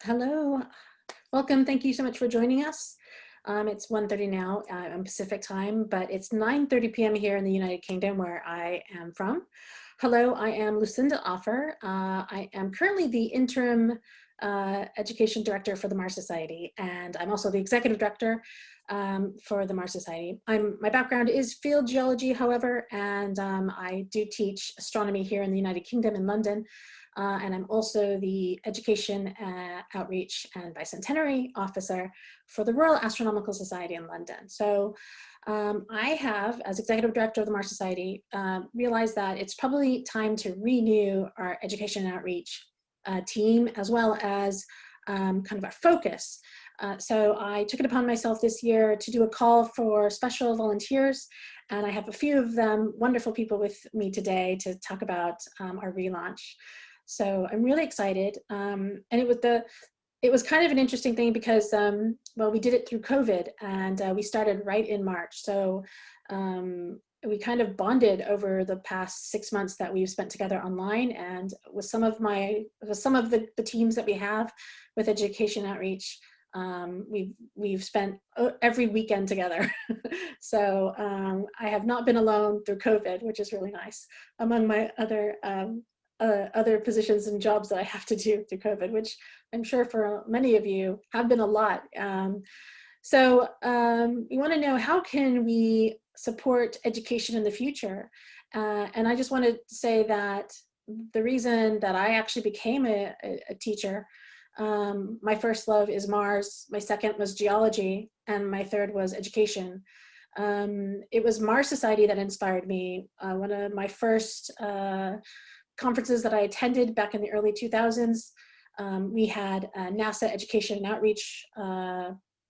Hello, welcome. Thank you so much for joining us. It's 1:30 now on Pacific time, but it's 9:30 p.m. here in the United Kingdom where I am from. Hello, I am Lucinda Offer. I am currently the interim education director for the Mars Society, and I'm also the executive director for the Mars Society. My background is field geology, however, and I do teach astronomy here in the United Kingdom in London. And I'm also the Education, Outreach and Bicentenary Officer for the Royal Astronomical Society in London. So I have, as Executive Director of the Mars Society, realized that it's probably time to renew our Education and Outreach team, as well as kind of our focus. So I took it upon myself this year to do a call for special volunteers, and I have a few of them, wonderful people with me today to talk about our relaunch. So I'm really excited, and it was kind of an interesting thing because, well, we did it through COVID, and we started right in March. So we kind of bonded over the past 6 months that we've spent together online, and with some of the teams that we have with Education Outreach, we've spent every weekend together. So I have not been alone through COVID, which is really nice, among my other positions and jobs that I have to do through COVID, which I'm sure for many of you have been a lot. So we want to know, how can we support education in the future? And I just want to say that the reason that I actually became a teacher, my first love is Mars, my second was geology, and my third was education. It was Mars Society that inspired me. One of my first conferences that I attended back in the early 2000s, we had a NASA Education and Outreach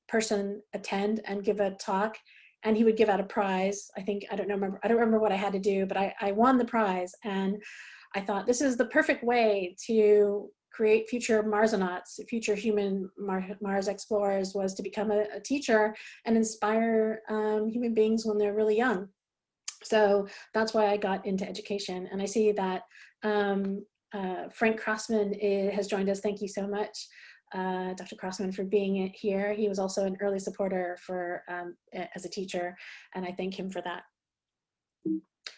person attend and give a talk, and he would give out a prize. I don't remember what I had to do, but I won the prize, and I thought this is the perfect way to create future Marsonauts, future human Mars explorers, was to become a teacher and inspire human beings when they're really young. So that's why I got into education. And I see that Frank Crossman has joined us. Thank you so much, Dr. Crossman, for being here. He was also an early supporter for as a teacher, and I thank him for that.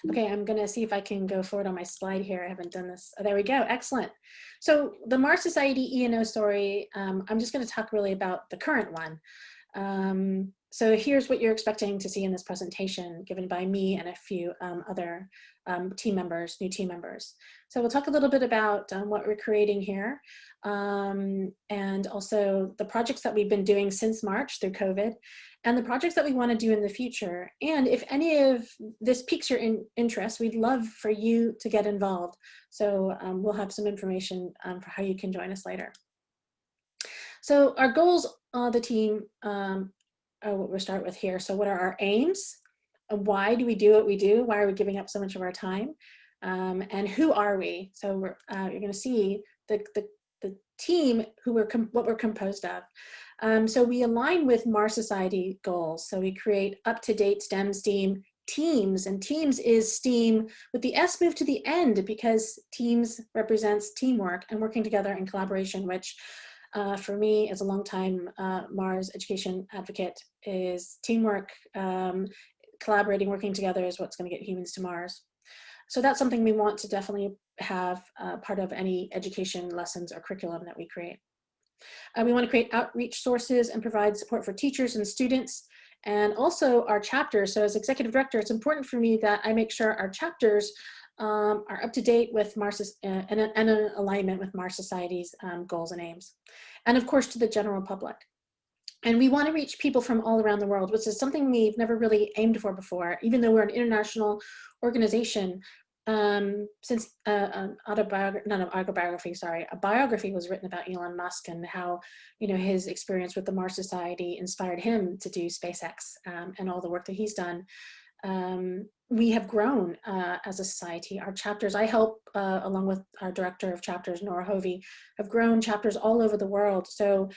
Okay, I'm gonna see if I can go forward on my slide here. I haven't done this. Oh, there we go, excellent. So the Mars Society E&O story, I'm just gonna talk really about the current one. So here's what you're expecting to see in this presentation given by me and a few other new team members. So we'll talk a little bit about what we're creating here, and also the projects that we've been doing since March through COVID, and the projects that we want to do in the future. And if any of this piques your interest, we'd love for you to get involved. So we'll have some information for how you can join us later. So our goals, the team, what we'll start with here. So what are our aims? Why do we do what we do? Why are we giving up so much of our time? And who are we? So you're going to see the team, what we're composed of. So we align with Mars Society goals. So we create up-to-date STEM teams, and teams is STEAM with the S moved to the end, because teams represents teamwork and working together in collaboration, which for me, as a longtime Mars education advocate, is teamwork, collaborating, working together is what's going to get humans to Mars. So that's something we want to definitely have part of any education lessons or curriculum that we create. We want to create outreach sources and provide support for teachers and students, and also our chapters. So as executive director, it's important for me that I make sure our chapters are up to date with Mars and in alignment with Mars Society's goals and aims. And of course, to the general public. And we want to reach people from all around the world, which is something we've never really aimed for before, even though we're an international organization. Since a biography was written about Elon Musk and how, his experience with the Mars Society inspired him to do SpaceX and all the work that he's done. We have grown as a society. Our chapters, I help, along with our director of chapters, Nora Hovey, have grown chapters all over the world. So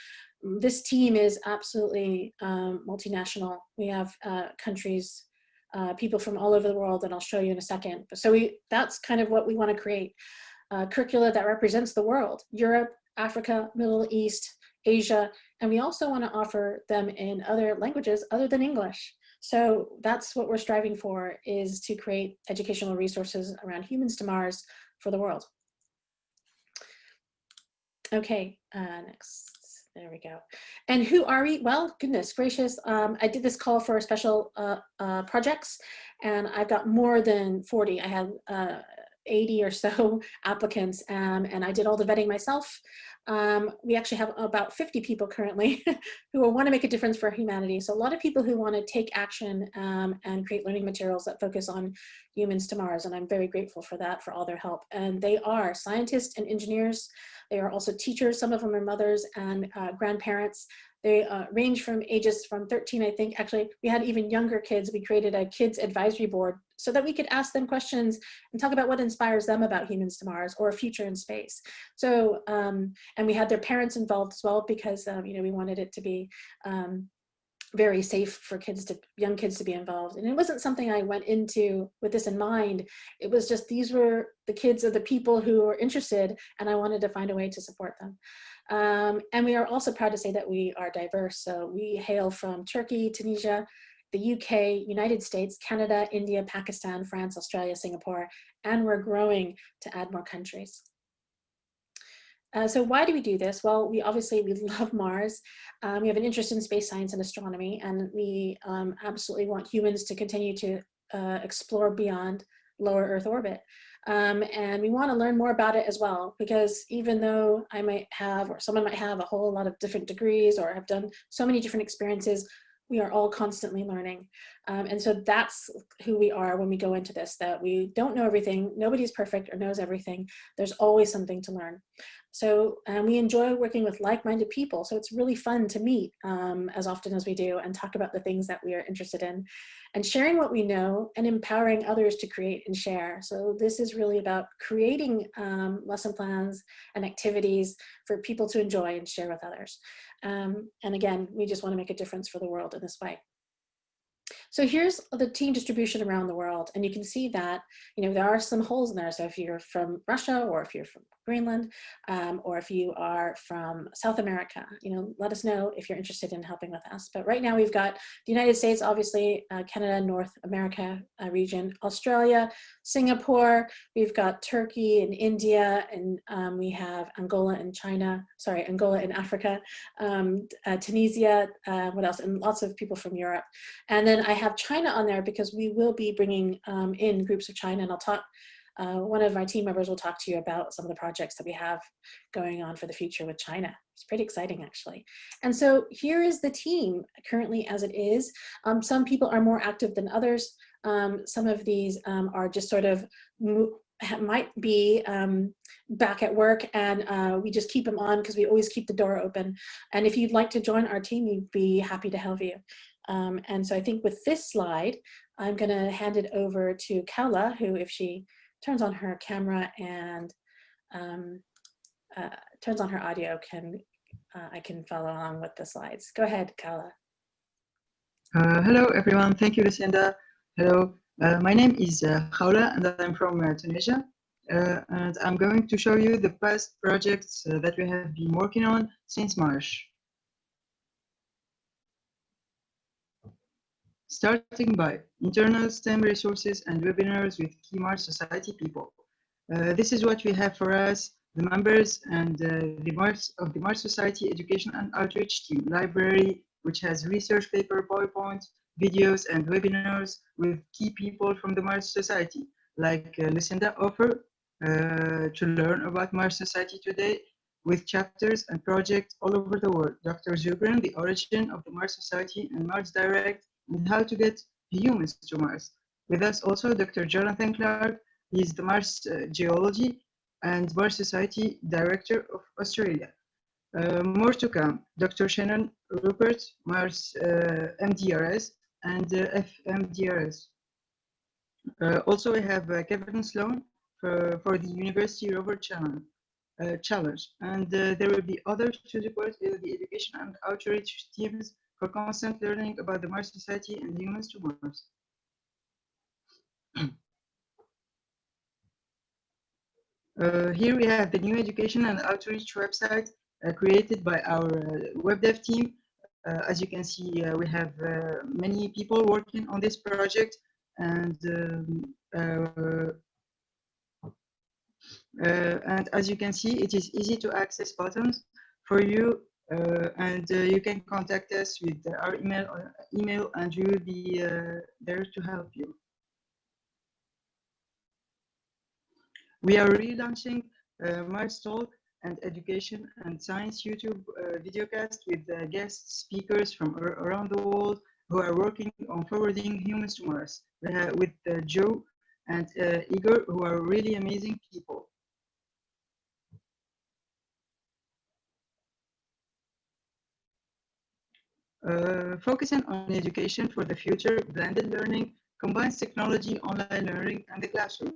this team is absolutely multinational. We have countries, people from all over the world, and I'll show you in a second. So that's kind of what we want to create, curricula that represents the world, Europe, Africa, Middle East, Asia, and we also want to offer them in other languages other than English. So that's what we're striving for, is to create educational resources around humans to Mars for the world. Okay, next. There we go. And who are we? Well, goodness gracious. I did this call for special projects, and I've got more than 40. I have 80 or so applicants, and I did all the vetting myself. We actually have about 50 people currently who want to make a difference for humanity. So a lot of people who want to take action and create learning materials that focus on humans to Mars. And I'm very grateful for that, for all their help. And they are scientists and engineers. They are also teachers. Some of them are mothers and grandparents. They range from ages from 13, I think. Actually, we had even younger kids. We created a kids advisory board so that we could ask them questions and talk about what inspires them about humans to Mars or a future in space. So, and we had their parents involved as well, because you know, we wanted it to be very safe for young kids to be involved. And it wasn't something I went into with this in mind. It was just, these were the kids of the people who were interested, and I wanted to find a way to support them. And we are also proud to say that we are diverse. So we hail from Turkey, Tunisia, the UK, United States, Canada, India, Pakistan, France, Australia, Singapore, and we're growing to add more countries. So why do we do this? Well, we love Mars. We have an interest in space science and astronomy, and we absolutely want humans to continue to explore beyond lower Earth orbit. And we want to learn more about it as well, because even though I might have, or someone might have, a whole lot of different degrees or have done so many different experiences, we are all constantly learning. And so that's who we are when we go into this, that we don't know everything. Nobody's perfect or knows everything. There's always something to learn. So we enjoy working with like-minded people. So it's really fun to meet as often as we do and talk about the things that we are interested in, and sharing what we know and empowering others to create and share. So this is really about creating lesson plans and activities for people to enjoy and share with others. And again, we just want to make a difference for the world in this way. So here's the team distribution around the world, and you can see that, you know, there are some holes in there. So if you're from Russia, or if you're from Greenland, or if you are from South America, you know, let us know if you're interested in helping with us. But right now we've got the United States, obviously, Canada, North America region, Australia, Singapore, we've got Turkey and India, and we have Angola and Angola and Africa, Tunisia, what else? And lots of people from Europe. And then I have China on there because we will be bringing in groups of China, and I'll talk, one of my team members will talk to you about some of the projects that we have going on for the future with China. It's pretty exciting, actually. And so here is the team currently as it is. Some people are more active than others. Some of these are just sort of might be back at work, and we just keep them on because we always keep the door open. And if you'd like to join our team, we'd be happy to help you. And so I think with this slide, I'm going to hand it over to Khaoula, who, if she turns on her camera and turns on her audio, I can follow along with the slides. Go ahead, Khaoula. Hello, everyone. Thank you, Lucinda. Hello. My name is Khaoula, and I'm from Tunisia. And I'm going to show you the past projects that we have been working on since March. Starting by internal STEM resources and webinars with key Mars Society people. This is what we have for us, the members and the Mars Society Education and Outreach Team Library, which has research paper, PowerPoint, videos, and webinars with key people from the Mars Society, like Lucinda offer to learn about Mars Society today, with chapters and projects all over the world. Dr. Zubrin, the origin of the Mars Society, and Mars Direct, and how to get humans to Mars. With us also Dr. Jonathan Clark. He's the Mars Geology and Mars Society Director of Australia. More to come. Dr. Shannon Rupert, Mars MDRS and FMDRS. Also we have Kevin Sloan for the University Rover Challenge. And there will be others to support the education and outreach teams for constant learning about the Mars Society and humans to Mars. Here we have the new education and outreach website created by our web dev team. As you can see, we have many people working on this project, and as you can see, it is easy to access buttons for you, and you can contact us with our email, and we will be there to help you. We are relaunching Mars Talk and Education and Science YouTube videocast with guest speakers from around the world who are working on forwarding humans to Mars, with Joe and Igor, who are really amazing people. Focusing on education for the future, blended learning combines technology, online learning, and the classroom.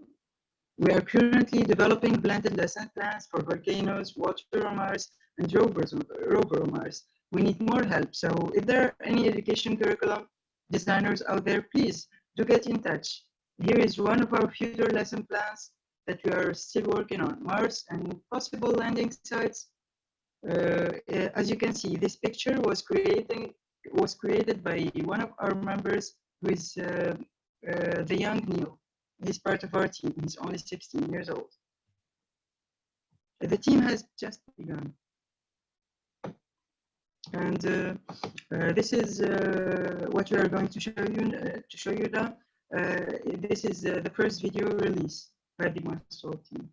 We are currently developing blended lesson plans for volcanoes, water on Mars, and rover on Mars. We need more help, so if there are any education curriculum designers out there, please do get in touch. Here is one of our future lesson plans that we are still working on: Mars and possible landing sites. As you can see, this picture was created by one of our members, who is the young Neil. He's part of our team. He's only 16 years old. The team has just begun. And this is what we are going to show you now. This is the first video release by the Mars Talk team.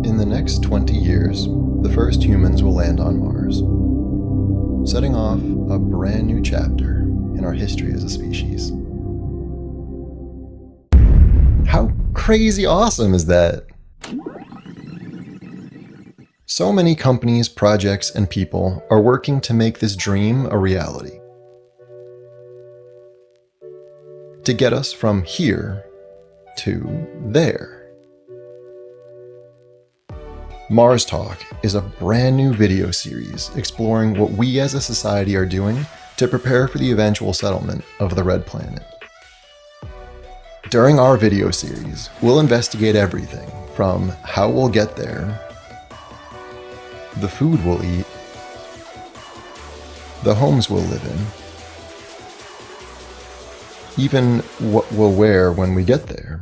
In the next 20 years, the first humans will land on Mars, setting off a brand new chapter in our history as a species. How crazy awesome is that? So many companies, projects, and people are working to make this dream a reality. To get us from here to there. Mars Talk is a brand new video series exploring what we as a society are doing to prepare for the eventual settlement of the Red Planet. During our video series, we'll investigate everything from how we'll get there, the food we'll eat, the homes we'll live in, even what we'll wear when we get there.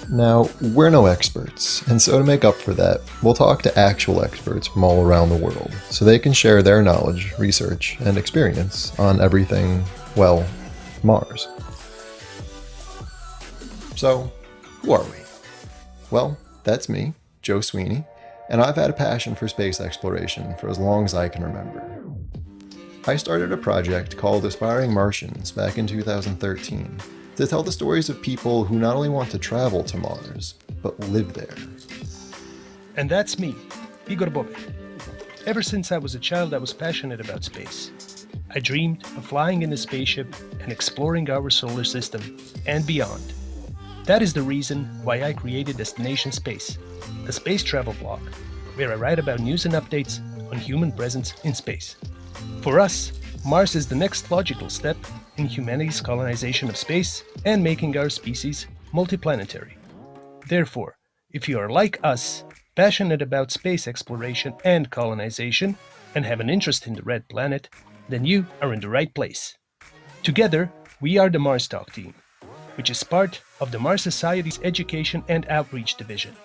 Now, we're no experts, and so to make up for that, we'll talk to actual experts from all around the world, so they can share their knowledge, research, and experience on everything, well, Mars. So, who are we? Well, that's me, Joe Sweeney, and I've had a passion for space exploration for as long as I can remember. I started a project called Aspiring Martians back in 2013, to tell the stories of people who not only want to travel to Mars, but live there. And that's me, Igor Bobek. Ever since I was a child, I was passionate about space. I dreamed of flying in a spaceship and exploring our solar system and beyond. That is the reason why I created Destination Space, a space travel blog, where I write about news and updates on human presence in space. For us, Mars is the next logical step in humanity's colonization of space and making our species multiplanetary. Therefore, if you are like us, passionate about space exploration and colonization, and have an interest in the Red Planet, then you are in the right place. Together, we are the Mars Talk team, which is part of the Mars Society's Education and Outreach Division.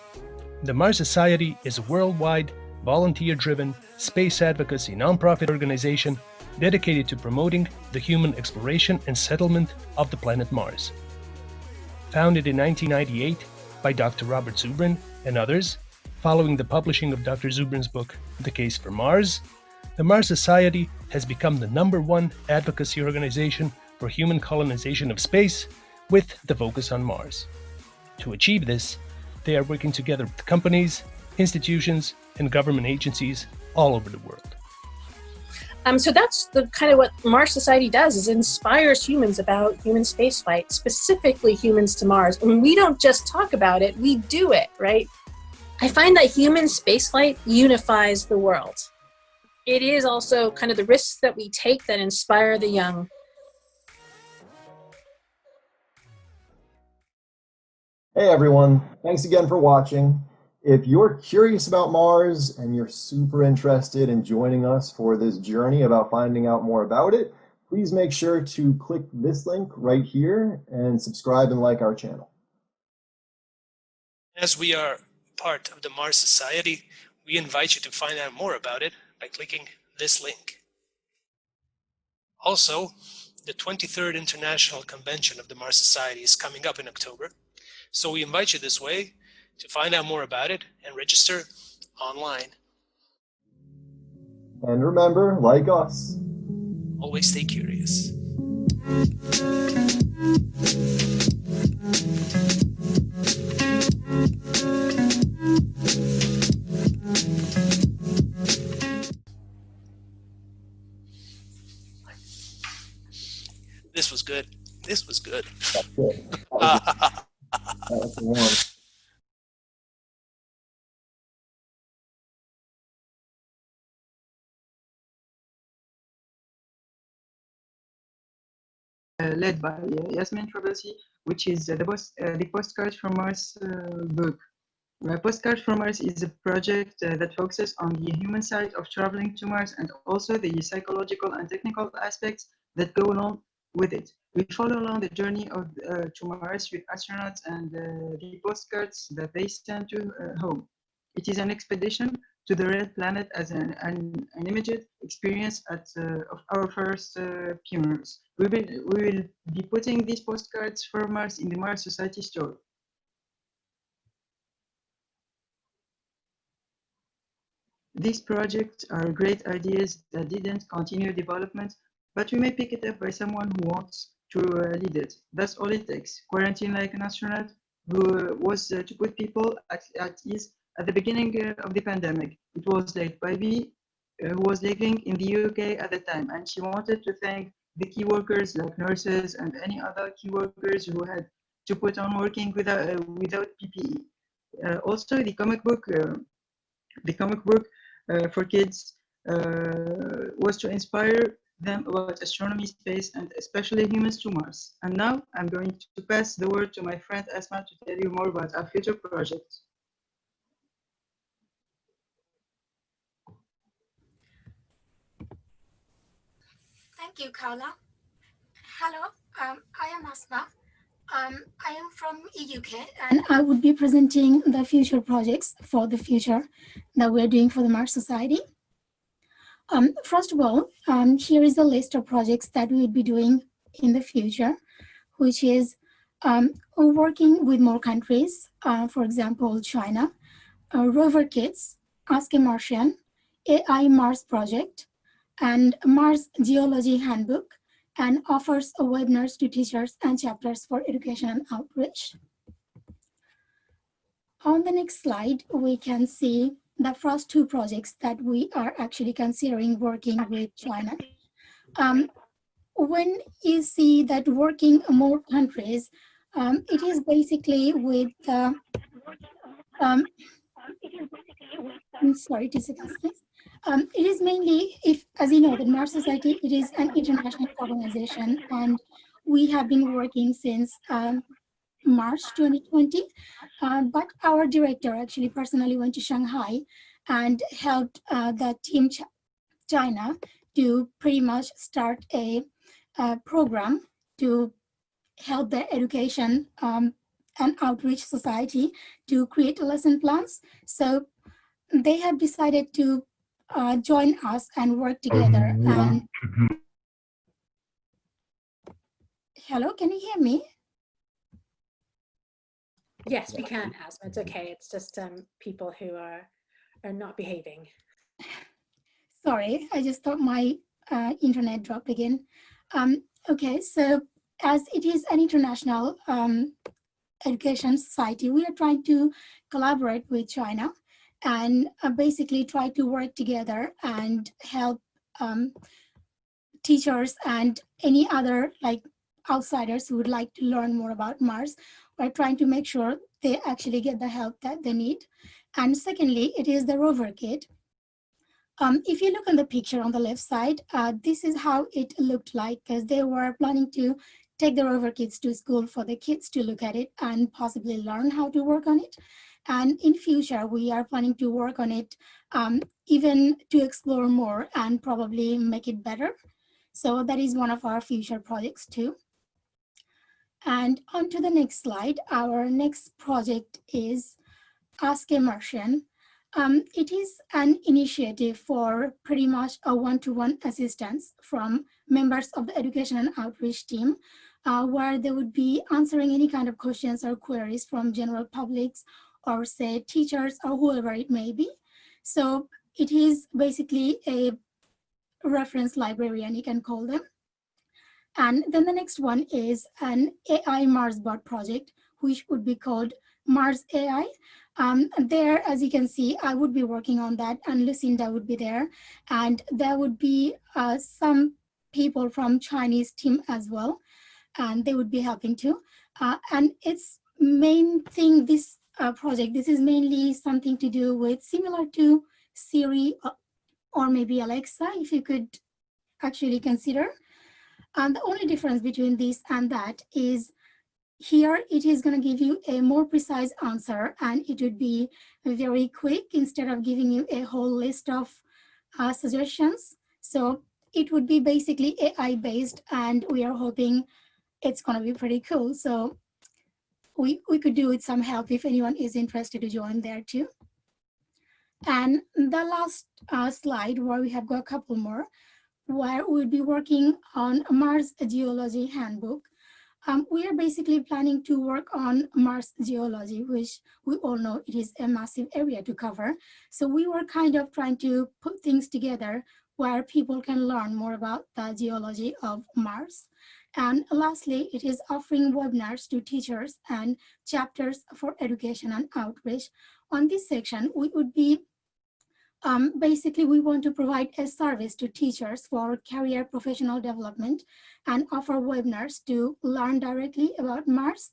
The Mars Society is a worldwide, volunteer-driven, space advocacy nonprofit organization dedicated to promoting the human exploration and settlement of the planet Mars. Founded in 1998 by Dr. Robert Zubrin and others, following the publishing of Dr. Zubrin's book, The Case for Mars, the Mars Society has become the #1 advocacy organization for human colonization of space, with the focus on Mars. To achieve this, they are working together with companies, institutions, and government agencies all over the world. So that's the kind of what Mars Society does, is inspires humans about human spaceflight, specifically humans to Mars. And we don't just talk about it, we do it, right? I find that human spaceflight unifies the world. It is also kind of the risks that we take that inspire the young. Hey everyone, thanks again for watching. If you're curious about Mars and you're super interested in joining us for this journey about finding out more about it, please make sure to click this link right here and subscribe and like our channel. As we are part of the Mars Society, we invite you to find out more about it by clicking this link. Also, the 23rd International Convention of the Mars Society is coming up in October, so we invite you this way to find out more about it and register online. And remember, like us, Always stay curious. This was good. This was good. that's it. That was the one. Led by Yasmin Trabelsi, which is the Postcards from Mars book. Postcards from Mars is a project that focuses on the human side of traveling to Mars and also the psychological and technical aspects that go along with it. We follow along the journey of to Mars with astronauts and the postcards that they send to home. It is an expedition to the red planet as an immediate experience of our first pioneers. We will be putting these postcards for Mars in the Mars Society store. These projects are great ideas that didn't continue development, but we may pick it up by someone who wants to lead it. That's all it takes. Quarantine like an astronaut who was to put people at ease at the beginning of the pandemic. It was like Pave, who was living in the UK at the time, and she wanted to thank the key workers like nurses and any other key workers who had to put on working without PPE. Also, the comic book for kids was to inspire them about astronomy, space, and especially humans to Mars. And now I'm going to pass the word to my friend Asma to tell you more about our future projects. Thank you, Khaoula. Hello, I am Asma. I am from UK and I would be presenting the future projects for the future that we're doing for the Mars Society. First of all, here is a list of projects that we would be doing in the future, which is working with more countries, for example, China, rover kits, Ask a Martian, AI Mars project, and Mars Geology Handbook, and offers webinars to teachers and chapters for education and outreach. On the next slide, we can see the first two projects that we are actually considering working with China. When you see that working more countries, it is basically with I'm sorry, 2 seconds, please. It is mainly, as you know, the Mars Society, it is an international organization, and we have been working since March 2020. But our director actually personally went to Shanghai and helped the team China to pretty much start a program to help their education and outreach society to create lesson plans. So they have decided to join us and work together. And hello, can you hear me? Yes, we can, Asma. It's okay. It's just people who are not behaving. Sorry, I just thought my internet dropped again. Okay, so as it is an international education society, we are trying to collaborate with China and basically try to work together and help teachers and any other like outsiders who would like to learn more about Mars. We're trying to make sure they actually get the help that they need. And secondly, it is the rover kit. If you look on the picture on the left side, this is how it looked like, because they were planning to take the rover kits to school for the kids to look at it and possibly learn how to work on it. And in future, we are planning to work on it even to explore more and probably make it better. So that is one of our future projects too. And on to the next slide, our next project is Ask a Martian. It is an initiative for pretty much a one-to-one assistance from members of the education and outreach team, where they would be answering any kind of questions or queries from general publics or say teachers or whoever it may be. So it is basically a reference librarian, you can call them. And then the next one is an AI Mars bot project, which would be called Mars AI. There, as you can see, I would be working on that and Lucinda would be there. And there would be some people from Chinese team as well, and they would be helping too. And its main thing, this project, this is mainly something to do with similar to Siri or maybe Alexa, if you could actually consider. And the only difference between this and that is here it is going to give you a more precise answer and it would be very quick instead of giving you a whole list of suggestions. So it would be basically AI based and we are hoping it's going to be pretty cool. So we could do with some help if anyone is interested to join there too. And the last slide where we have got a couple more, where we'll be working on Mars Geology Handbook. We are basically planning to work on Mars geology, which we all know it is a massive area to cover. So we were kind of trying to put things together where people can learn more about the geology of Mars. And lastly, it is offering webinars to teachers and chapters for education and outreach. On this section, we would be basically, we want to provide a service to teachers for career professional development and offer webinars to learn directly about Mars.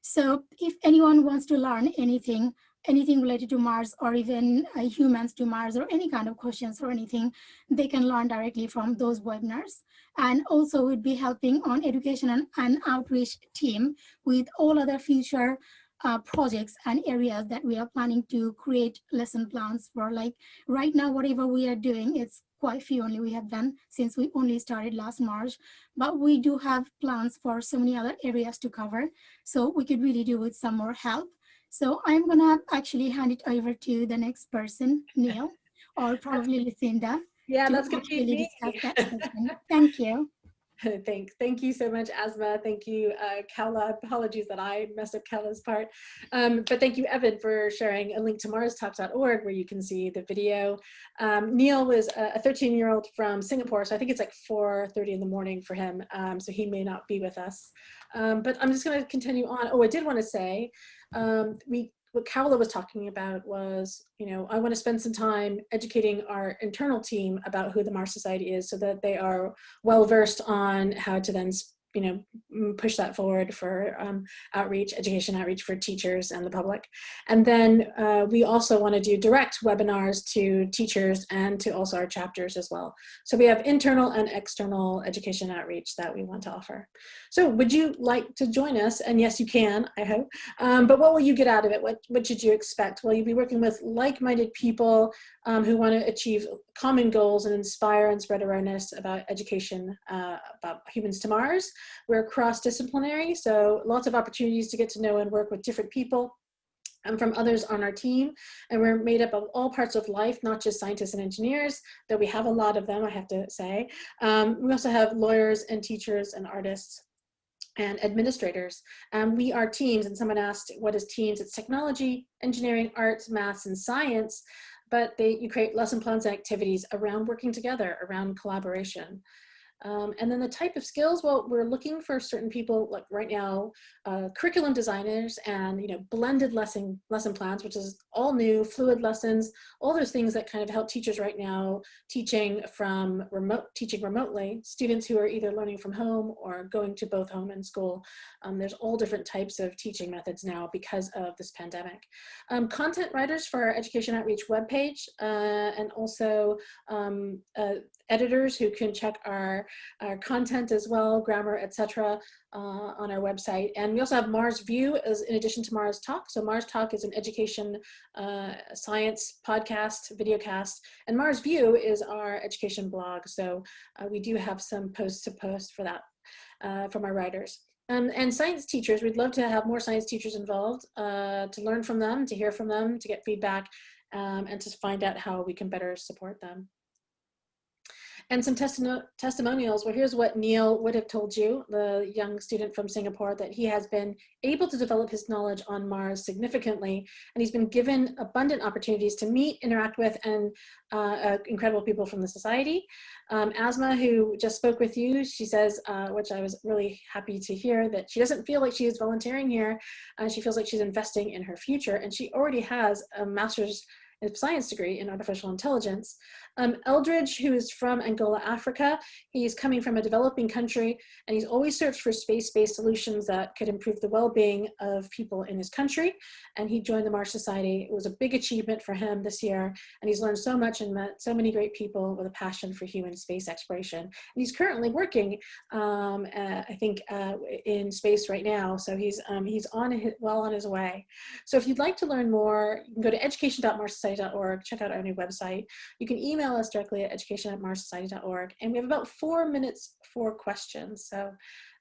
So if anyone wants to learn anything related to Mars or even humans to Mars or any kind of questions or anything, they can learn directly from those webinars. And also we'd be helping on education and outreach team with all other future projects and areas that we are planning to create lesson plans for. Like right now, whatever we are doing, it's quite few only we have done since we only started last March, but we do have plans for so many other areas to cover. So we could really do with some more help. So I'm gonna actually hand it over to the next person, Neil, or probably Lucinda. Yeah, to that's gonna be me. discuss that section. Thank you. Thank you so much, Asma. Thank you, Khaoula. Apologies that I messed up Khaoula's part. But thank you, Evan, for sharing a link to marstalks.org where you can see the video. Neil was a 13-year-old from Singapore, so I think it's like 4:30 in the morning for him, so he may not be with us. But I'm just going to continue on. Oh, I did want to say, what Khaoula was talking about was, I want to spend some time educating our internal team about who the Mars Society is so that they are well versed on how to then, push that forward for education outreach for teachers and the public. And then we also want to do direct webinars to teachers and to also our chapters as well. So we have internal and external education outreach that we want to offer. So would you like to join us? And yes, you can, I hope. But what will you get out of it? What should you expect? Well, you'll be working with like-minded people who want to achieve common goals and inspire and spread awareness about education, about humans to Mars. We're cross-disciplinary, so lots of opportunities to get to know and work with different people and from others on our team. And we're made up of all parts of life, not just scientists and engineers, though we have a lot of them, I have to say. We also have lawyers and teachers and artists and administrators. We are teams, and someone asked, what is teams? It's technology, engineering, arts, maths, and science, but you create lesson plans and activities around working together, around collaboration. And then the type of skills, well, we're looking for certain people, like right now, curriculum designers and blended lesson plans, which is all new, fluid lessons, all those things that kind of help teachers right now teaching remotely, students who are either learning from home or going to both home and school. There's all different types of teaching methods now because of this pandemic. Content writers for our education outreach webpage, and also editors who can check our content as well, grammar, etc. On our website. And we also have Mars View as in addition to Mars Talk. So Mars Talk is an education science podcast, videocast, and Mars View is our education blog. So we do have some posts to post for that from our writers. And science teachers, we'd love to have more science teachers involved to learn from them, to hear from them, to get feedback, and to find out how we can better support them. And some testimonials. Well, here's what Neil would have told you, the young student from Singapore, that he has been able to develop his knowledge on Mars significantly, and he's been given abundant opportunities to meet, interact with, and incredible people from the society. Asma, who just spoke with you, she says, which I was really happy to hear, that she doesn't feel like she is volunteering here. She feels like she's investing in her future, and she already has a master's science degree in artificial intelligence. Eldridge, who is from Angola, Africa, he's coming from a developing country, and he's always searched for space-based solutions that could improve the well-being of people in his country. And he joined the Mars Society. It was a big achievement for him this year, and he's learned so much and met so many great people with a passion for human space exploration. And he's currently working, I think, in space right now. So he's well on his way. So if you'd like to learn more, you can go to education.marssociety.org, check out our new website. You can email us directly at education@marssociety.org. And we have about 4 minutes for questions. So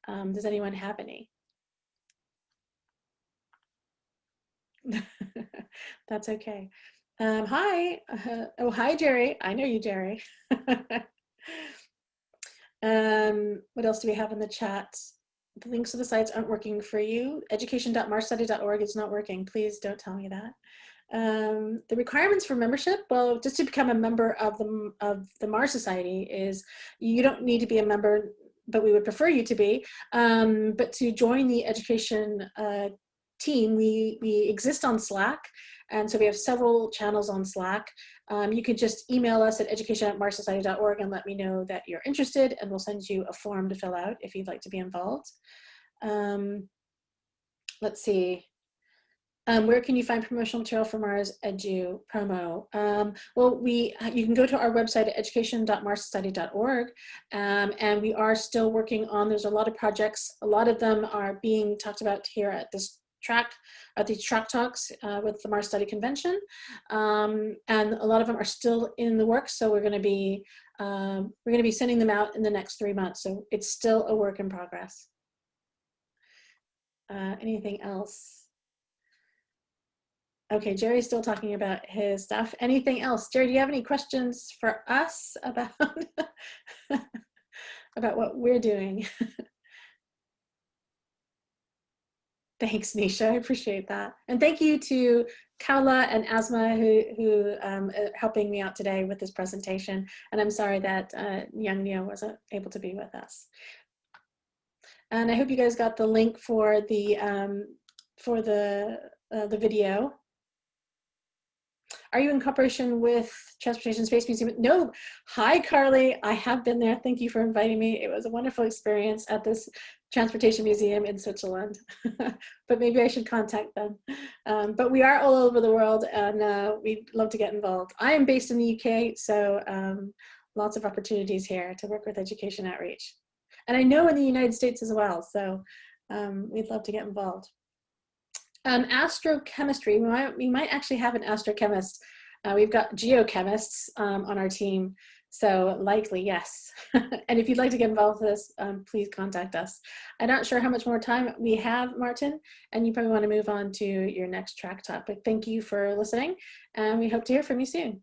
does anyone have any? That's okay. Hi. Oh, hi, Jerry. I know you, Jerry. What else do we have in the chat? The links to the sites aren't working for you. Education.marssociety.org is not working. Please don't tell me that. The requirements for membership, well, just to become a member of the Mars Society is, you don't need to be a member, but we would prefer you to be. But to join the education team, we exist on Slack. And so we have several channels on Slack. You could just email us at education@marssociety.org and let me know that you're interested, and we'll send you a form to fill out if you'd like to be involved. Let's see. Where can you find promotional material for Mars Edu promo? Well, you can go to our website at education.marssociety.org, and we are still working on, there's a lot of projects. A lot of them are being talked about here at this track, at these track talks with the Mars Study Convention. And a lot of them are still in the works, so we're going to be sending them out in the next 3 months. So it's still a work in progress. Anything else? Okay, Jerry's still talking about his stuff. Anything else? Jerry, do you have any questions for us about, about what we're doing? Thanks, Nisha, I appreciate that. And thank you to Khaoula and Asma who are helping me out today with this presentation. And I'm sorry that young Neo wasn't able to be with us. And I hope you guys got the link for the video. Are you in cooperation with Transportation Space Museum? No. Hi, Carly. I have been there. Thank you for inviting me. It was a wonderful experience at this Transportation Museum in Switzerland. But maybe I should contact them. But we are all over the world, and we'd love to get involved. I am based in the UK, so lots of opportunities here to work with education outreach. And I know in the United States as well, so we'd love to get involved. Astrochemistry, we might actually have an astrochemist. We've got geochemists on our team, so likely yes. And if you'd like to get involved with this, please contact us. I'm not sure how much more time we have, Martin, and you probably want to move on to your next track talk, but thank you for listening, and we hope to hear from you soon.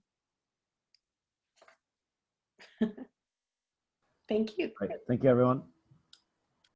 Thank you. Right. Thank you, everyone.